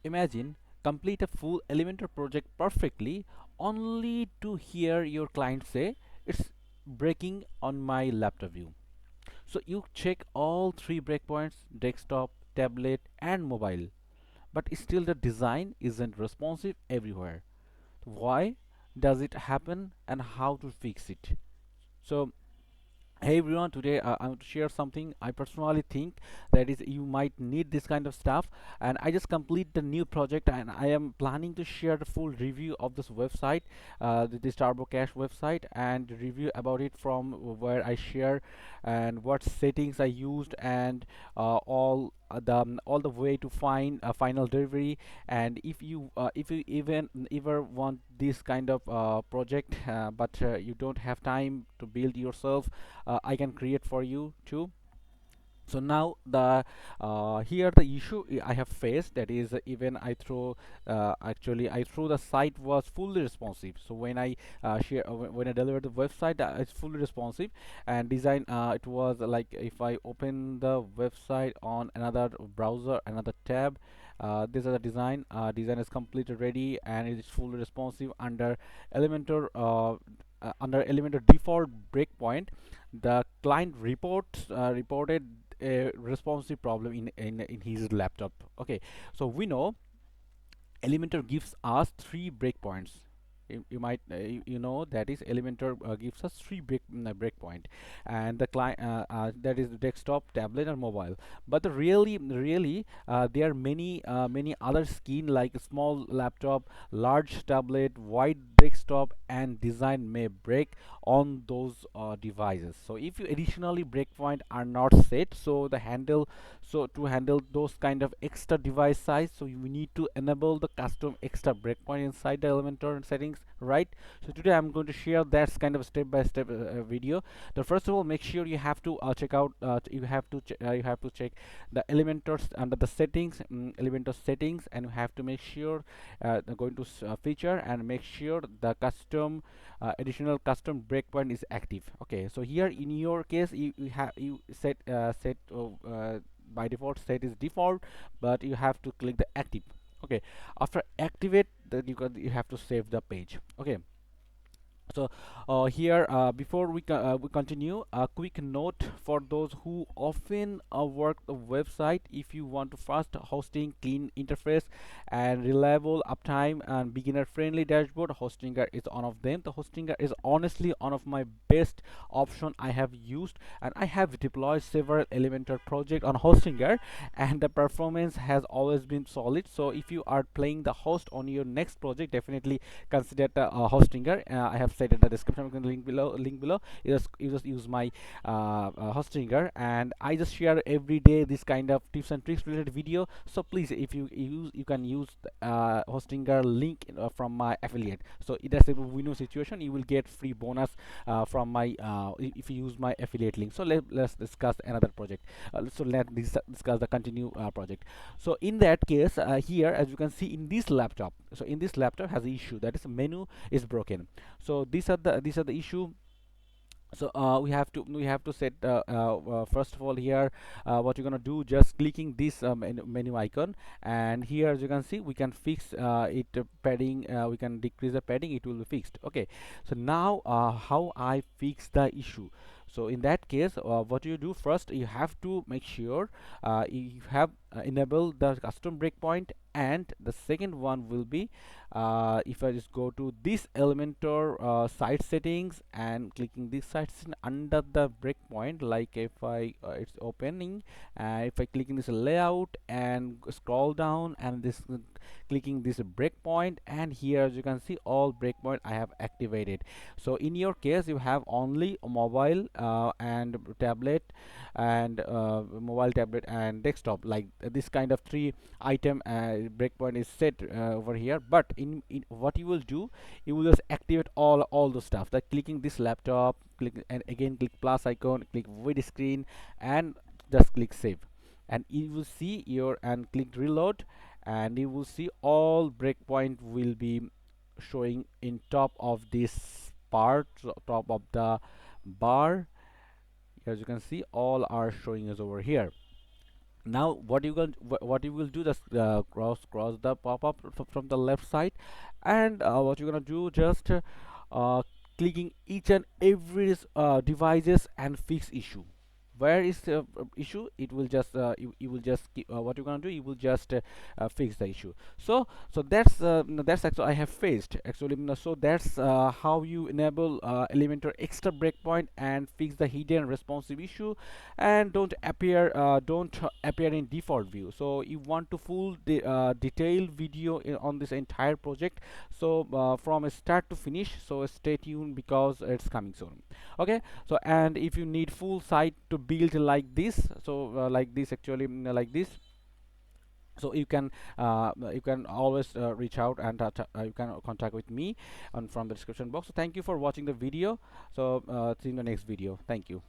Imagine complete a full Elementor project perfectly only to hear your client say it's breaking on my laptop view. So you check all three breakpoints: desktop, tablet, and mobile, but still the design isn't responsive everywhere. Why does it happen and how to fix it? So hey everyone, today I want to share something. I personally think that is you might need this kind of stuff, and I just complete the new project and I am planning to share the full review of this website, this Turbo Cache website, and review about it from where I share and what settings I used, and all the way to find a final delivery. And if you even ever want this kind of project, but you don't have time to build yourself, I can create for you too. So now the here the issue I have faced, that is, even I throw actually I through the site was fully responsive. So when I when I delivered the website, it's fully responsive and design, it was like if I open the website on another browser, another tab, this is the design is completely ready and it is fully responsive under Elementor, under Elementor default breakpoint. The client reported a responsive problem in his laptop. Okay, so we know Elementor gives us three breakpoints. You might you know that is Elementor gives us three breakpoint, and the client, that is desktop, tablet, and mobile. But the really there are many other skin like a small laptop, large tablet, wide desktop, and design may break on those devices. So if you additionally breakpoint are not set, so the handle so to handle those kind of extra device size, so you need to enable the custom extra breakpoint inside the Elementor settings, right? So today I'm going to share that kind of step-by-step video. The first of all, make sure you have to check out you have to check the Elementors under the settings, Elementor settings, and you have to make sure going to feature and make sure the custom additional custom breakpoint is active. Okay, so here in your case you have you set by default set is default, but you have to click the active. Okay, after activate that you have to save the page. Okay, so here before we continue, a quick note for those who often work the website: if you want to fast hosting, clean interface, and reliable uptime and beginner friendly dashboard, Hostinger is one of them. The Hostinger is honestly one of my best option I have used, and I have deployed several Elementor project on Hostinger, and the performance has always been solid. So if you are playing the host on your next project, definitely consider the Hostinger. I have said in the description, link below. You just use my Hostinger, and I just share every day this kind of tips and tricks related video. So please, if you can use Hostinger link from my affiliate. So that's a win-win situation. You will get free bonus from my if you use my affiliate link. So let's discuss another project. So let's discuss the continue project. So in that case, here as you can see in this laptop, so in this laptop has an issue, that is menu is broken. So these are the issue. So we have to set first of all here what you're gonna do, just clicking this menu icon, and here as you can see we can fix it padding, we can decrease the padding, it will be fixed. Okay, so now how I fix the issue. So in that case, what you do first, you have to make sure you have enabled the custom breakpoint, and the second one will be if I just go to this Elementor site settings and clicking this site setting under the breakpoint, like if I it's opening, if I click in this layout and scroll down and this clicking this breakpoint, and here as you can see all breakpoint I have activated. So in your case you have only a mobile and tablet and mobile, tablet, and desktop, like this kind of three item breakpoint is set over here. But in what you will do, you will just activate all the stuff, like clicking this laptop, click and again click plus icon, click void screen, and just click save, and you will see your and click reload, and you will see all breakpoint will be showing in top of this part, so top of the bar. As you can see all are showing us over here. Now what you will do, just cross the pop-up from the left side, and what you're gonna do, just uh, clicking each and every devices and fix issue. Where is the issue, it will just you will just keep, what you're gonna do, you will just fix the issue. So that's actually I have faced actually. So that's how you enable Elementor extra breakpoint and fix the hidden responsive issue, and don't appear in default view. So you want to full detailed video on this entire project, so from start to finish, so stay tuned because it's coming soon. Okay, so and if you need full site to build like this, so like this actually, like this, so you can always reach out, and you can contact with me on from the description box. So thank you for watching the video. So see you in the next video. Thank you.